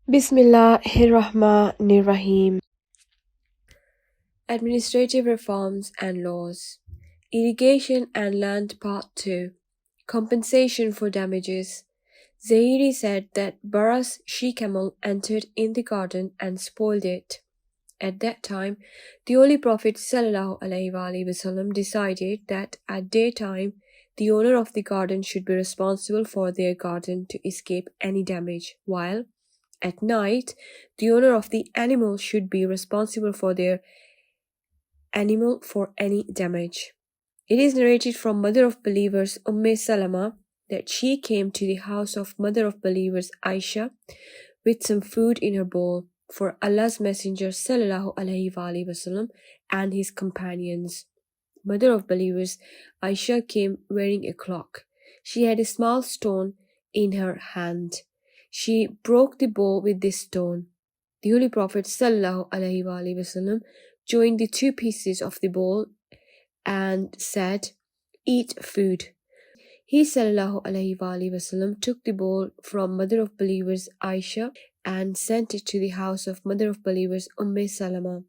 Bismillahirrahmanirrahim. Administrative Reforms and Laws. Irrigation and Land Part 2. Compensation for Damages. Zahiri said that Barras' she-camel entered in the garden and spoiled it. At that time, the Holy Prophet ﷺ decided that at daytime, the owner of the garden should be responsible for their garden to escape any damage, while at night, the owner of the animal should be responsible for their animal for any damage. It is narrated from Mother of Believers Salama that she came to the house of Mother of Believers Aisha with some food in her bowl for Allah's Messenger ﷺ and his companions. Mother of Believers Aisha came wearing a cloak. She had a small stone in her hand. She broke the bowl with this stone. The Holy Prophet ﷺ joined the two pieces of the bowl and said, "Eat food." He ﷺ took the bowl from Mother of Believers Aisha and sent it to the house of Mother of Believers Salama,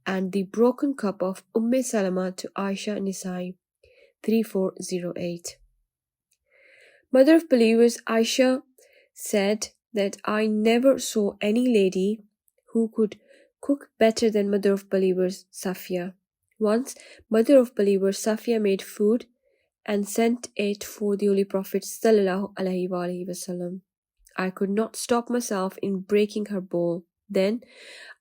and the broken cup of Salama to Aisha Nisai 3408. Mother of Believers Aisha said that I never saw any lady who could cook better than Mother of Believers Safia. Once, Mother of Believers Safia made food and sent it for the Holy Prophet ﷺ. I could not stop myself in breaking her bowl. Then,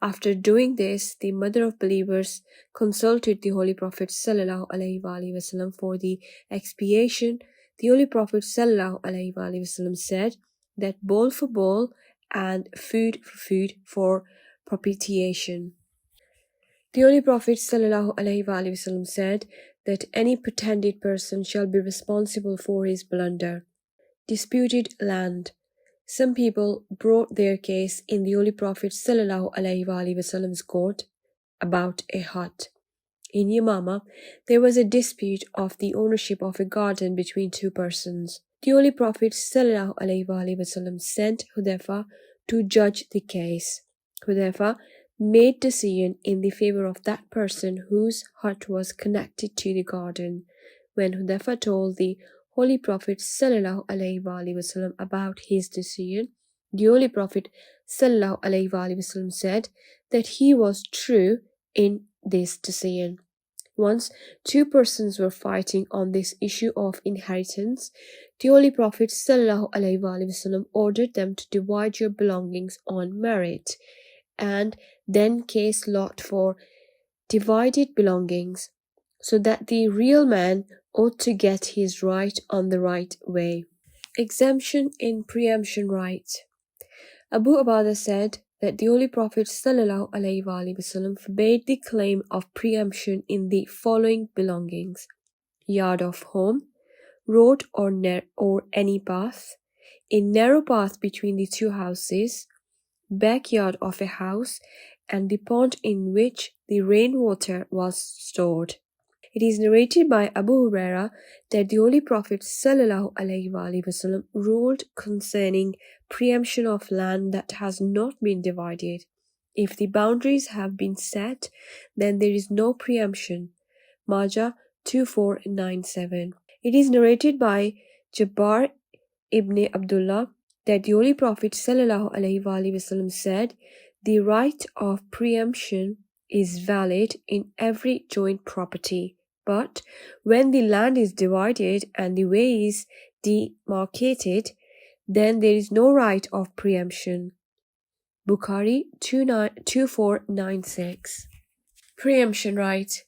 after doing this, the Mother of Believers consulted the Holy Prophet ﷺ for the expiation. The Holy Prophet ﷺ said that bowl for bowl and food for food for propitiation. The Holy Prophet ﷺ said that any pretended person shall be responsible for his blunder. Disputed land. Some people brought their case in the Holy Prophet ﷺ's court about a hut. In Yamama, there was a dispute of the ownership of a garden between two persons. The Holy Prophet ﷺ sent Hudayfa to judge the case. Hudayfa made decision in the favor of that person whose hut was connected to the garden. When Hudayfa told the Holy Prophet ﷺ about his decision, the Holy Prophet ﷺ said that he was true in this decision. Once, two persons were fighting on this issue of inheritance. The Holy Prophet ﷺ ordered them to divide your belongings on merit, and then cast lot for divided belongings, so that the real man ought to get his right on the right way. Exemption in preemption right. Abu Ubadah said that the Holy Prophet ﷺ forbade the claim of preemption in the following belongings: yard of home, road or any path, a narrow path between the two houses, backyard of a house, and the pond in which the rainwater was stored. It is narrated by Abu Huraira that the Holy Prophet ﷺ ruled concerning preemption of land that has not been divided. If the boundaries have been set, then there is no preemption. Majah 2497. It is narrated by Jabbar ibn Abdullah that the Holy Prophet ﷺ said, "The right of preemption is valid in every joint property. But when the land is divided and the way is demarcated, then there is no right of preemption." Bukhari 2496. Preemption right.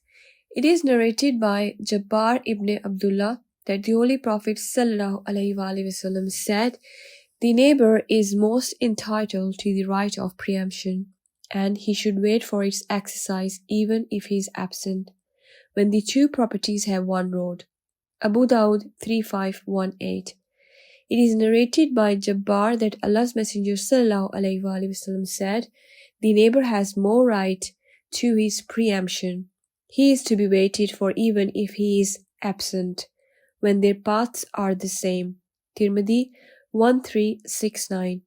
It is narrated by Jabbar ibn Abdullah that the Holy Prophet ﷺ said, "The neighbor is most entitled to the right of preemption, and he should wait for its exercise even if he is absent, when the two properties have one road." Abu Dawud 3518. It is narrated by Jabbar that Allah's Messenger ﷺ said, "The neighbor has more right to his preemption. He is to be waited for even if he is absent, when their paths are the same." Tirmidhi 1369.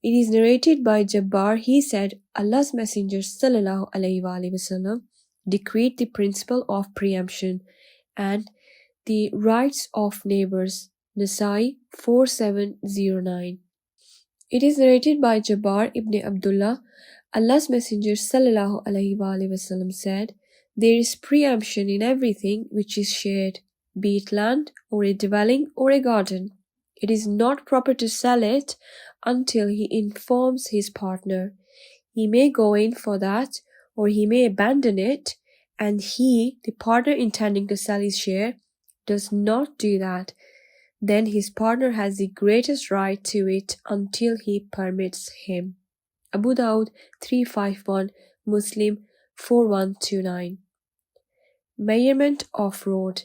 It is narrated by Jabbar. He said, Allah's Messenger sallallahu alaihi wasallam decreed the principle of preemption and the rights of neighbors. Nasai 4709. It is narrated by Jabbar ibn Abdullah. Allah's Messenger sallallahu alaihi wasallam said, there is preemption in everything which is shared, be it land or a dwelling or a garden. It is not proper to sell it until he informs his partner. He may go in for that, or he may abandon it, and he, the partner intending to sell his share, does not do that. Then his partner has the greatest right to it until he permits him. Abu Dawud 351, Muslim 4129. Measurement of road.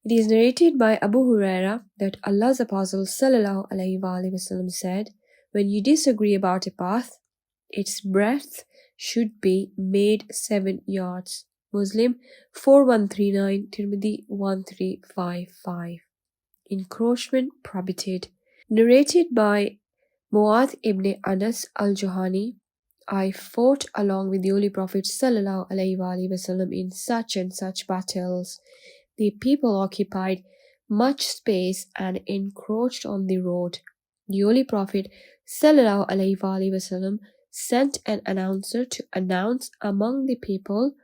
It is narrated by Abu Huraira that Allah's Apostle sallallahu alaihi wasallam said, when you disagree about a path, its breadth should be made 7 yards. Muslim 4139, Tirmidhi 1355. Encroachment prohibited. Narrated by Mu'adh ibn Anas al-Juhani, I fought along with the Holy Prophet sallallahu alaihi wasallam in such and such battles. The people occupied much space and encroached on the road. The Holy Prophet sallallahu alaihi wasallam sent an announcer to announce among the people,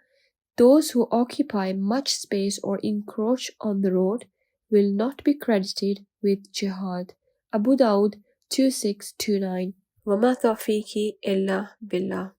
those who occupy much space or encroach on the road will not be credited with jihad. Abu Dawud 2629. وَمَا تَوْفِيقِي إِلَّا بِاللَّهِ.